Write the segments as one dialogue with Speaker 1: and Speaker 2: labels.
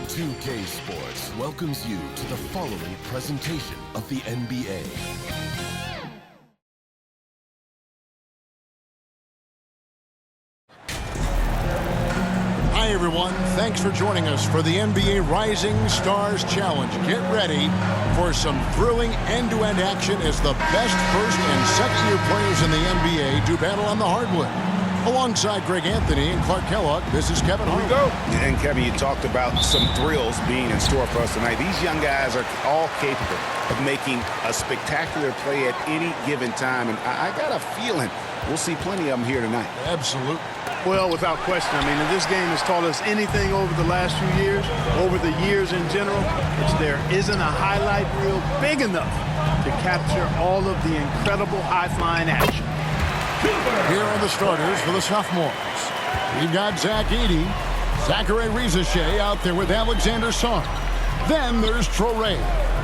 Speaker 1: 2K Sports welcomes you to the following presentation of the NBA.
Speaker 2: Hi everyone, thanks for joining us for the NBA Rising Stars Challenge. Get ready for some thrilling end-to-end action as the best first and second-year players in the NBA do battle on the hardwood. Alongside Greg Anthony and Clark Kellogg, this is Kevin Hart.
Speaker 3: Here we go. And Kevin, you talked about some thrills being in store for us tonight. These young guys are all capable of making a spectacular play at any given time. And I got a feeling we'll see plenty of them here tonight.
Speaker 2: Absolutely.
Speaker 4: Well, without question. I mean, if this game has taught us anything over the last few years, over the years in general, it's there isn't a highlight reel big enough to capture all of the incredible high-flying action.
Speaker 2: Here are the starters for the sophomores. We've got Zach Edey, Zachary Rizashay out there with Alexander Sarr. Then there's Traore,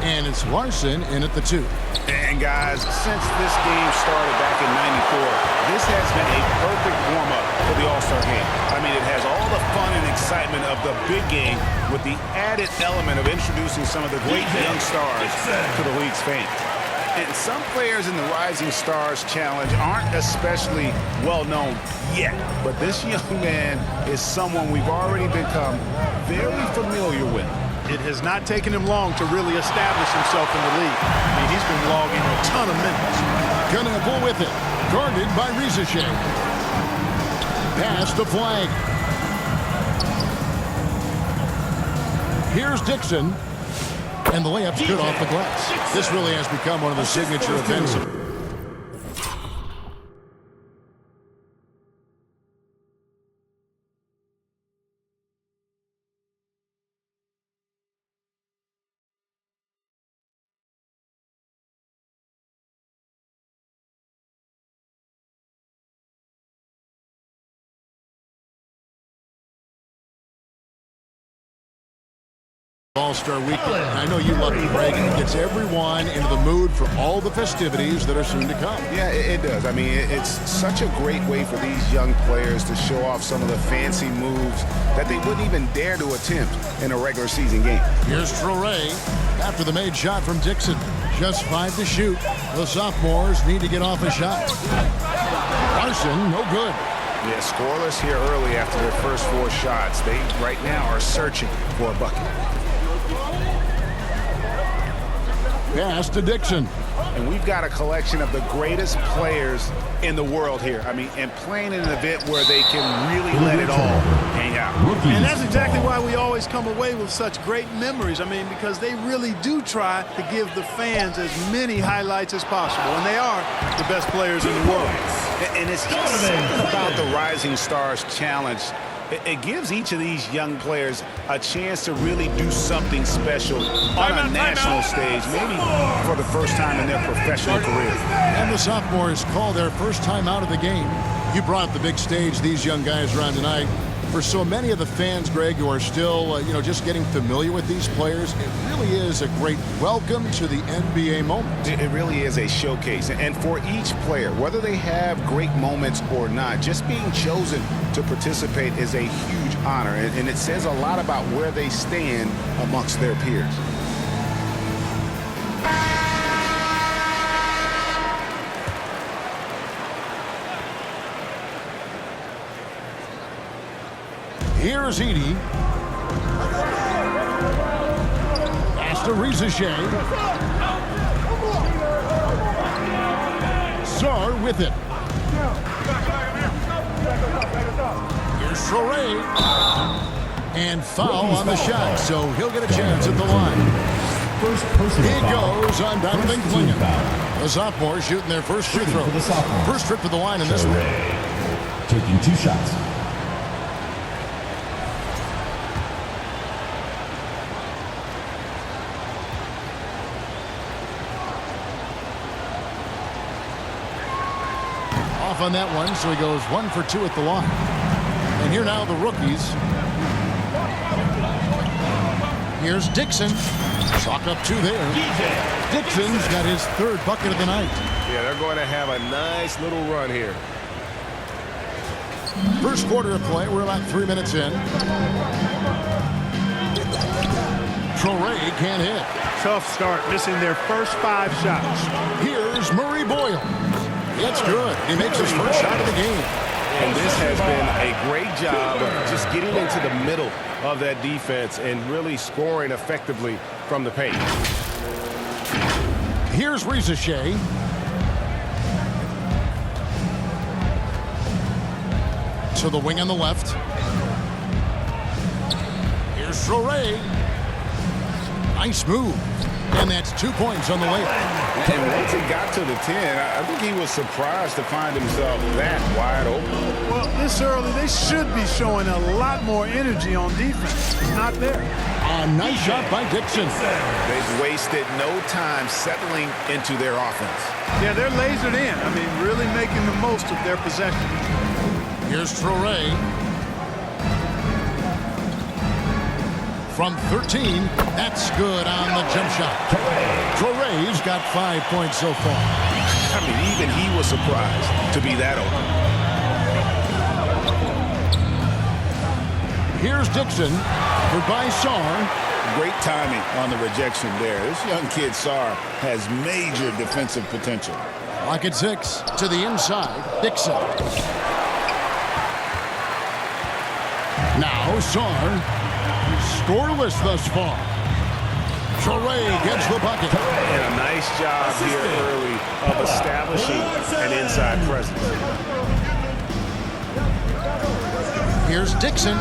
Speaker 2: and it's Larson in at the 2.
Speaker 3: And guys, since this game started back in '94, this has been a perfect warm-up for the All-Star game. I mean, it has all the fun and excitement of the big game with the added element of introducing some of the great young stars to the league's fame. And some players in the Rising Stars Challenge aren't especially well-known yet, but this young man is someone we've already become very familiar with.
Speaker 4: It has not taken him long to really establish himself in the league. I mean, he's been logging a ton of minutes.
Speaker 2: Gonna pull with it. Guarded by Rizashay. Pass the flag. Here's Dixon. And the layup's good off the glass. This really has become one of the signature events. All-Star Weekend. I know you love it, Greg. It gets everyone into the mood for all the festivities that are soon to come.
Speaker 3: Yeah, it does. I mean, it's such a great way for these young players to show off some of the fancy moves that they wouldn't even dare to attempt in a regular season game.
Speaker 2: Here's Traore after the made shot from Dixon. Just 5 to shoot. The sophomores need to get off a shot. Larson, no good.
Speaker 3: Yeah, scoreless here early after their first 4 shots. They, right now, are searching for a bucket.
Speaker 2: Pass to Dixon.
Speaker 3: And we've got a collection of the greatest players in the world here. I mean, and playing in an event where they can really let it all hang out.
Speaker 4: And that's exactly why we always come away with such great memories. I mean, because they really do try to give the fans as many highlights as possible. And they are the best players in the world.
Speaker 3: And it's just something about the Rising Stars Challenge. It gives each of these young players a chance to really do something special on a national stage, maybe for the first time in their professional career.
Speaker 2: And the sophomores call their first time out of the game. You brought the big stage these young guys around tonight. For so many of the fans, Greg, who are still, just getting familiar with these players, it really is a great welcome to the NBA moment.
Speaker 3: It really is a showcase. And for each player, whether they have great moments or not, just being chosen to participate is a huge honor. And it says a lot about where they stand amongst their peers.
Speaker 2: Here's Edey. Pass to Rizashay. Sarr with it. Here's Traore. And foul on the shot, so he'll get a chance at the line. He goes on Donovan Clingan. The sophomores shooting their first free throw. First trip to the line in this one.
Speaker 5: Taking 2 shots.
Speaker 2: Off on that one, so he goes 1 for 2 at the line. And here now the rookies. Here's Dixon. Chalk up 2 there. Dixon's got his 3rd bucket of the night.
Speaker 3: Yeah, they're going to have a nice little run here.
Speaker 2: First quarter of play. We're about 3 minutes in. Torrey can't hit.
Speaker 4: Tough start, missing their first 5 shots.
Speaker 2: Here's Murray Boyle. It's good. He makes his first shot of the game.
Speaker 3: And this has been a great job of just getting into the middle of that defense and really scoring effectively from the paint.
Speaker 2: Here's Rizachet. To the wing on the left. Here's Torrey. Nice move. And that's 2 points on the layup.
Speaker 3: And once he got to the 10, I think he was surprised to find himself that wide open.
Speaker 4: Well, this early, they should be showing a lot more energy on defense. It's not there.
Speaker 2: A nice shot by Dixon.
Speaker 3: They've wasted no time settling into their offense.
Speaker 4: Yeah, they're lasered in. I mean, really making the most of their possession.
Speaker 2: Here's Torrey. From 13, that's good on the jump shot. Torrey's got 5 points so far.
Speaker 3: I mean, even he was surprised to be that open.
Speaker 2: Here's Dixon. Goodbye, Sarr.
Speaker 3: Great timing on the rejection there. This young kid, Sarr, has major defensive potential.
Speaker 2: Lock at 6. To the inside, Dixon. Now Sarr. Scoreless thus far. Torrey gets the bucket.
Speaker 3: And a nice job here early of establishing an inside presence.
Speaker 2: Here's Dixon.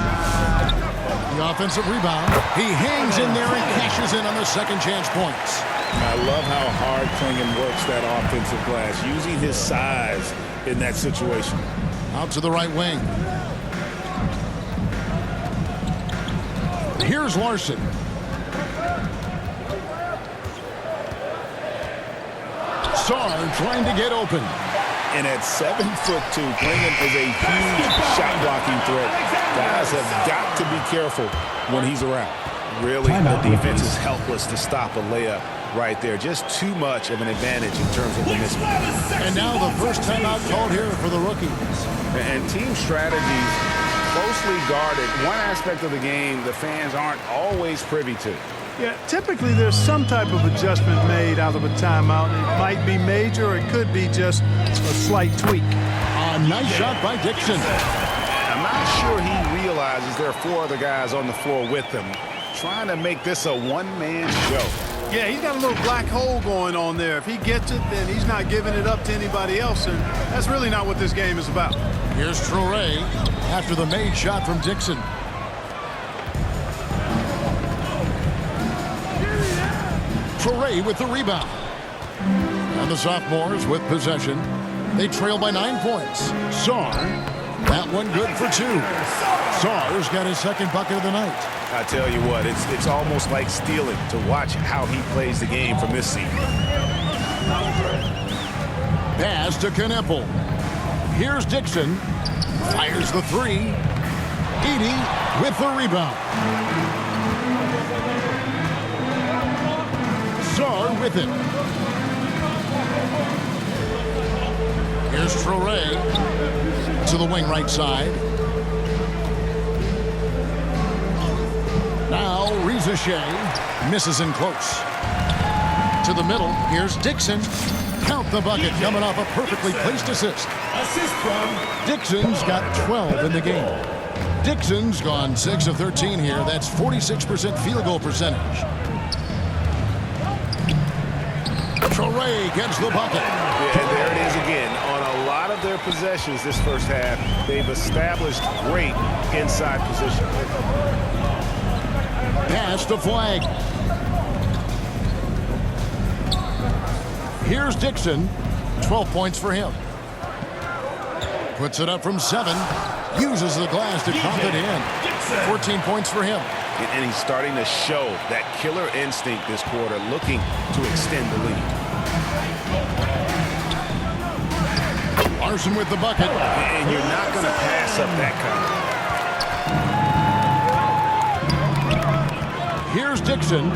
Speaker 2: The offensive rebound. He hangs in there and cashes in on the second chance points.
Speaker 3: I love how hard Klingon works that offensive glass, using his size in that situation.
Speaker 2: Out to the right wing. Here's Larson. Sarr trying to get open.
Speaker 3: And at 7'2", Klingon is a huge shot blocking threat. Guys have got to be careful when he's around. Really, the defense is helpless to stop a layup right there. Just too much of an advantage in terms of the mismatch.
Speaker 2: And now the first timeout called here for the rookies.
Speaker 3: And team strategies closely guarded. One aspect of the game the fans aren't always privy to.
Speaker 4: Yeah, typically there's some type of adjustment made out of a timeout. It might be major, or it could be just a slight tweak.
Speaker 2: A nice shot by Dixon.
Speaker 3: I'm not sure he realizes there are 4 other guys on the floor with him, trying to make this a one-man show.
Speaker 4: Yeah, he's got a little black hole going on there. If he gets it, then he's not giving it up to anybody else, and that's really not what this game is about.
Speaker 2: Here's Torrey after the made shot from Dixon. Torrey with the rebound. And the sophomores with possession. They trail by 9 points. Sarr, that one good for 2. Sarr's got his second bucket of the night.
Speaker 3: I tell you what, it's almost like stealing to watch how he plays the game from this seat.
Speaker 2: Pass to Kneppel. Here's Dixon. Fires the 3. Edey with the rebound. Sarr with it. Here's Torrey to the wing right side. Now Rizachet misses in close. To the middle, here's Dixon. Count the bucket coming off a perfectly placed assist.
Speaker 5: Assist from
Speaker 2: Dixon's got 12 in the game. Dixon's gone 6 of 13 here. That's 46% field goal percentage. Torrey gets the bucket.
Speaker 3: Yeah, and there it is again. On a lot of their possessions this first half, they've established great inside position.
Speaker 2: Pass to Flag. Here's Dixon. 12 points for him. Puts it up from 7. Uses the glass to count it in. 14 points for him.
Speaker 3: And he's starting to show that killer instinct this quarter, looking to extend the lead.
Speaker 2: Larson with the bucket.
Speaker 3: And you're not going to pass up that kind.
Speaker 2: Here's Dixon.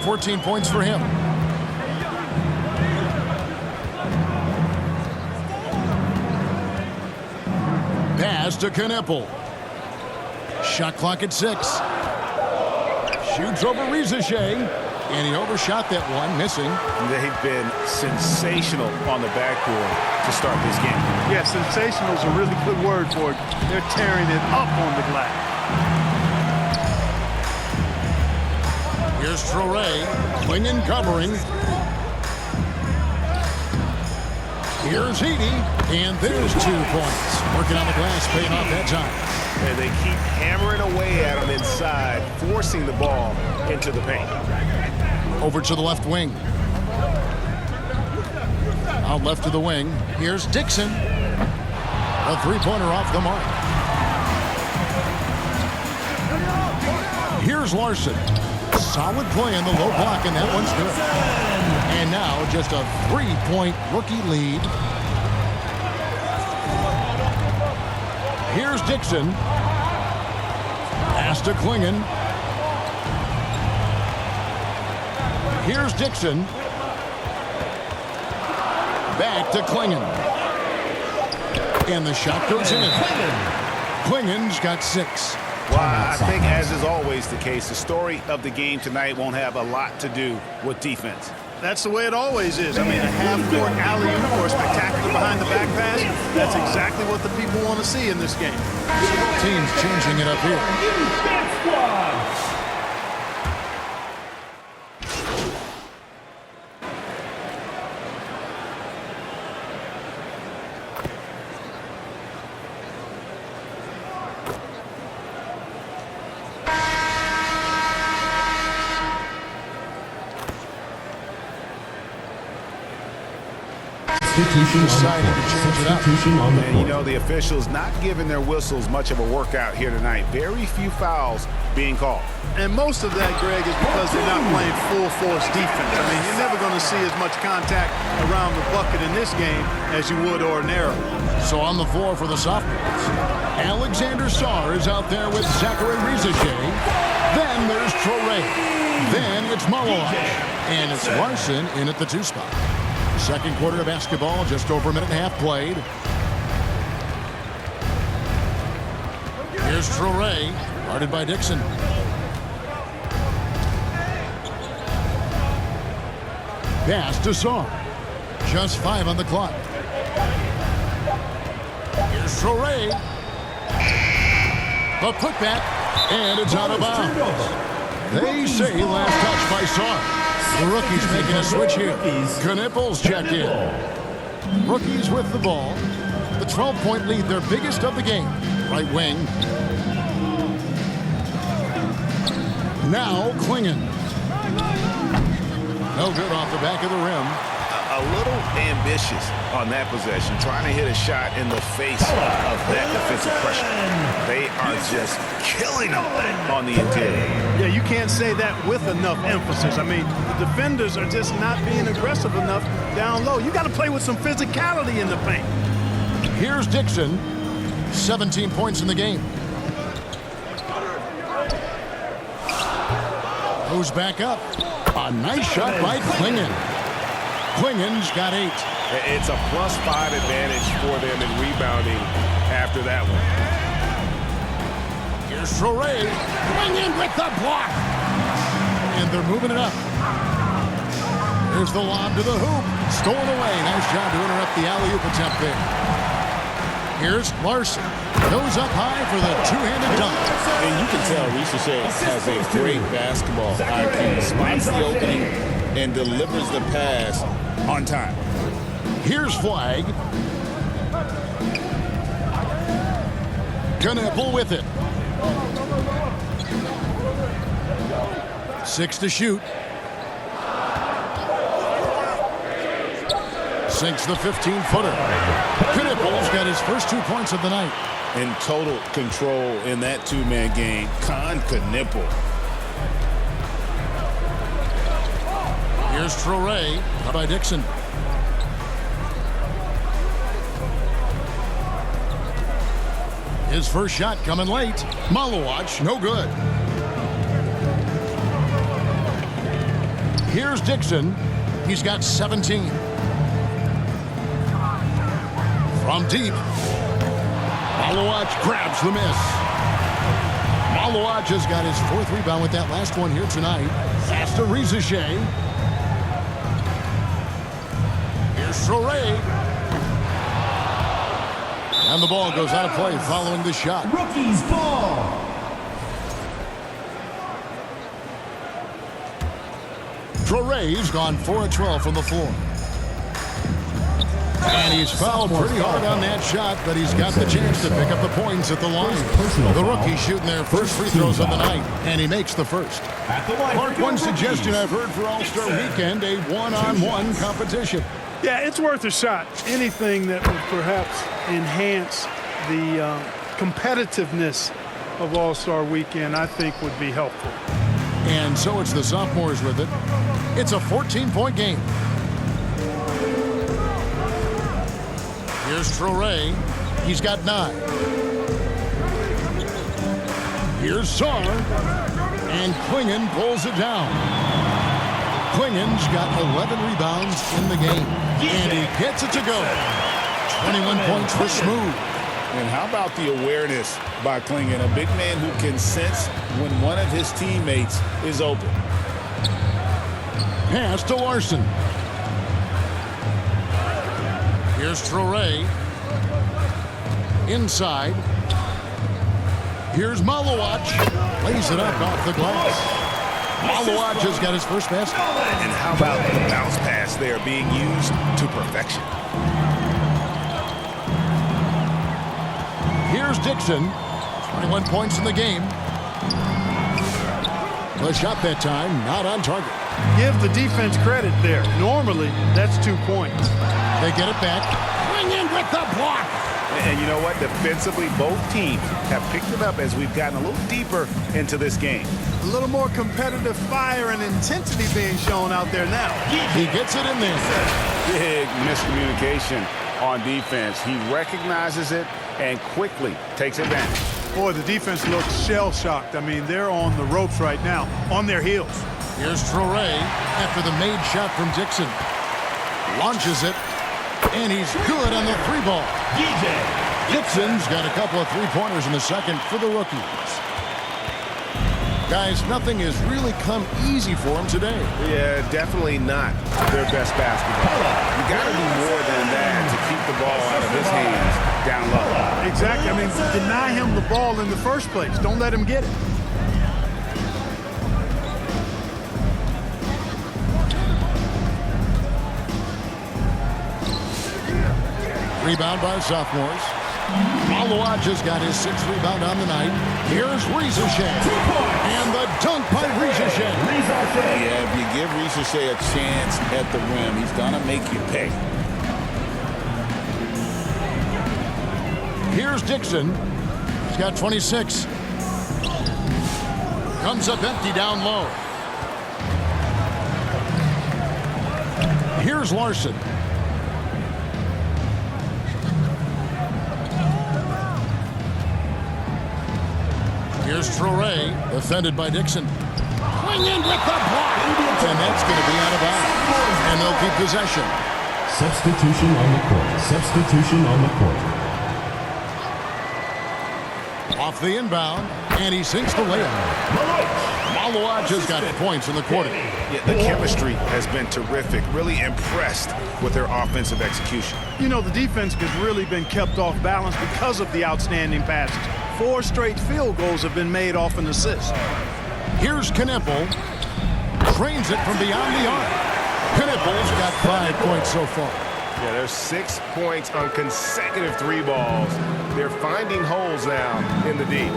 Speaker 2: 14 points for him. Pass Pass to Knipple. Shot clock at 6. Shoots over Rizichet. And he overshot that one, missing.
Speaker 3: They've been sensational on the backboard to start this game.
Speaker 4: Yeah, sensational is a really good word for it. They're tearing it up on the glass.
Speaker 2: Here's Traore, Klingon covering. Here's Heaney, and there's 2 points. Working on the glass, paying off that time.
Speaker 3: And they keep hammering away at him inside, forcing the ball into the paint.
Speaker 2: Over to the left wing. Out left to the wing. Here's Dixon. A 3-pointer off the mark. Here's Larson. Solid play in the low block, and that one's good. And now just a 3-point rookie lead. Here's Dixon. Pass to Klingon. Here's Dixon. Back to Klingon. And the shot goes in. Klingon's got 6.
Speaker 3: Well, I think, as is always the case, the story of the game tonight won't have a lot to do with defense.
Speaker 4: That's the way it always is. I mean, a half-court alley-oop or a spectacular behind-the-back pass, that's exactly what the people want to see in this game.
Speaker 2: Teams changing it up here.
Speaker 5: Substitution on the
Speaker 3: And
Speaker 5: floor.
Speaker 3: you know, the officials not giving their whistles much of a workout here tonight. Very few fouls being called.
Speaker 4: And most of that, Greg, is because they're not playing full-force defense. I mean, you're never going to see as much contact around the bucket in this game as you would ordinarily.
Speaker 2: So on the floor for the sophomores, Alexander Sarr is out there with Zachary Rizichet. Then there's Traore. Then it's Malloy. And it's Larson in at the 2 spot. Second quarter of basketball, just over a minute and a half played. Here's Traore, guarded by Dixon. Pass to Sarr. Just 5 on the clock. Here's Traore. The putback, and it's out of bounds. They say last touch by Sarr. The rookie's making a switch here. Knipple's checked in. Rookies with the ball. The 12-point lead, their biggest of the game. Right wing. Now Klingon. No good off the back of the rim.
Speaker 3: A little ambitious on that possession, trying to hit a shot in the face of that defensive pressure. They are just killing them on the interior.
Speaker 4: Yeah, you can't say that with enough emphasis. I mean, the defenders are just not being aggressive enough down low. You got to play with some physicality in the paint.
Speaker 2: Here's Dixon. 17 points in the game. Goes back up. A nice shot by Klingon. Klingon's got 8.
Speaker 3: It's a +5 advantage for them in rebounding after that one.
Speaker 2: Here's Traore. Klingon with the block. And they're moving it up. Here's the lob to the hoop. Stolen away. Nice job to interrupt the alley-oop attempt there. Here's Larson. Goes up high for the 2-handed dunk.
Speaker 3: And you can tell Rizichet has a great basketball IQ. Spots the opening and delivers the pass on time.
Speaker 2: Here's Flag. Knipple with it. 6 to shoot. Sinks the 15-footer. Knipple's got his first 2 points of the night.
Speaker 3: In total control in that 2-man game, Knipple.
Speaker 2: Here's Traore by Dixon. His first shot coming late. Malowacz, no good. Here's Dixon. He's got 17. From deep. Malowacz Malawach grabs the miss. Malawach has got his 4th rebound with that last one here tonight. Pass to Rizashay. Here's Traore. And the ball goes out of play following the shot.
Speaker 5: Rookie's ball.
Speaker 2: Traore's gone 4 of 12 from the floor. And he's fouled pretty hard on that shot, but he's got the chance to pick up the points at the line. The rookie shooting their first free throws of the night, and he makes the first. Mark, one suggestion I've heard for All-Star Weekend, a one-on-one competition.
Speaker 4: Yeah, it's worth a shot. Anything that would perhaps enhance the competitiveness of All-Star Weekend, I think, would be helpful.
Speaker 2: And so it's the sophomores with it. It's a 14-point game. Here's Traore. He's got 9. Here's Sarr. And Klingon pulls it down. Klingon's got 11 rebounds in the game. And he gets it to go. 21 points for Smooth.
Speaker 3: And how about the awareness by Klingon, a big man who can sense when one of his teammates is open.
Speaker 2: Pass to Larson. Here's Traore. Inside. Here's Malawach. Lays it up off the glass. Malawach has got his first basket.
Speaker 3: And how about the bounce pass there being used to perfection?
Speaker 2: Here's Dixon. 21 points in the game. The shot that time, not on target.
Speaker 4: Give the defense credit there. Normally, that's 2 points.
Speaker 2: They get it back. Bring in with the block.
Speaker 3: And you know what? Defensively, both teams have picked it up as we've gotten a little deeper into this game.
Speaker 4: A little more competitive fire and intensity being shown out there now.
Speaker 2: He gets it in there.
Speaker 3: Big miscommunication on defense. He recognizes it and quickly takes advantage.
Speaker 4: Boy, the defense looks shell-shocked. I mean, they're on the ropes right now, on their heels.
Speaker 2: Here's Traore after the made shot from Dixon. Launches it, and he's good on the 3-ball. Dixon's got a couple of 3-pointers in the second for the rookies. Guys, nothing has really come easy for him today.
Speaker 3: Yeah, definitely not their best basketball. You got to do more than that to keep the ball out of his hands down low.
Speaker 4: Exactly. I mean, deny him the ball in the first place. Don't let him get it.
Speaker 2: Rebound by sophomores. Malawach has got his 6th rebound on the night. Here's Rizashay. And the dunk by Rizashay.
Speaker 3: Yeah, if you give Rizashay a chance at the rim, he's going to make you pay.
Speaker 2: Here's Dixon. He's got 26. Comes up empty down low. Here's Larson. Here's Traore, defended by Dixon. Swing in with the block. And that's going to be out of bounds. And they'll keep possession.
Speaker 5: Substitution on the court. Substitution on the court.
Speaker 2: Off the inbound, and he sinks the layup. Malawach has got points in the quarter.
Speaker 3: Yeah, the chemistry has been terrific. Really impressed with their offensive execution.
Speaker 4: You know, the defense has really been kept off balance because of the outstanding passes. 4 straight field goals have been made off an assist.
Speaker 2: Here's Knippel. Trains it from beyond the arc. Knippel's got 5 points so far.
Speaker 3: Yeah, there's 6 points on consecutive 3 balls. They're finding holes now in the D.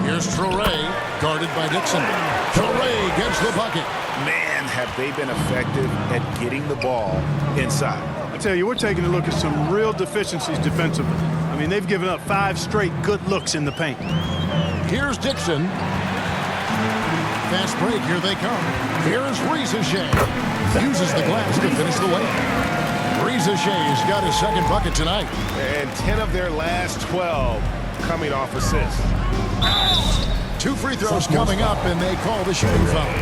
Speaker 2: Here's Traore, guarded by Dixon. Traore gets the bucket.
Speaker 3: Man, have they been effective at getting the ball inside.
Speaker 4: I tell you, we're taking a look at some real deficiencies defensively. I mean, they've given up 5 straight good looks in the paint.
Speaker 2: Here's Dixon. Fast break, here they come. Here's Rizashay. Uses the glass to finish the way. Rizashay's got his 2nd bucket tonight.
Speaker 3: And 10 of their last 12 coming off assists.
Speaker 2: 2 free throws coming up, and they call the shooting foul.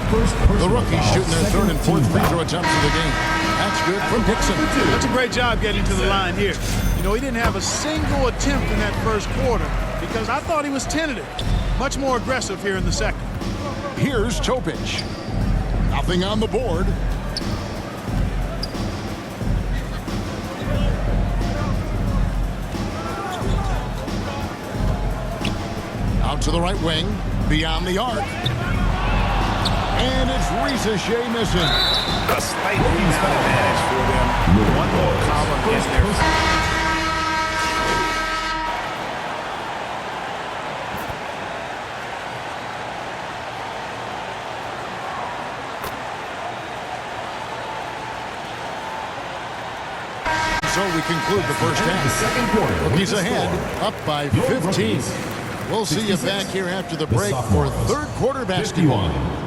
Speaker 5: first
Speaker 2: The
Speaker 5: personal
Speaker 2: rookies
Speaker 5: foul,
Speaker 2: shooting their
Speaker 5: second
Speaker 2: third and fourth
Speaker 5: team
Speaker 2: free
Speaker 5: foul.
Speaker 2: throw attempts of the game. That's good from Dixon.
Speaker 4: That's a great job getting to the line here. You know, he didn't have a single attempt in that first quarter because I thought he was tentative. Much more aggressive here in the second.
Speaker 2: Here's Topic. Nothing on the board. Out to the right wing, beyond the arc. And it's Risa missing.
Speaker 3: A slight rebound advantage for them. One more column in there.
Speaker 2: So we conclude the first
Speaker 5: The
Speaker 2: half.
Speaker 5: second quarter.
Speaker 2: Rookies ahead, up by 15. We'll see you back here after the break for third quarter basketball.
Speaker 5: 51.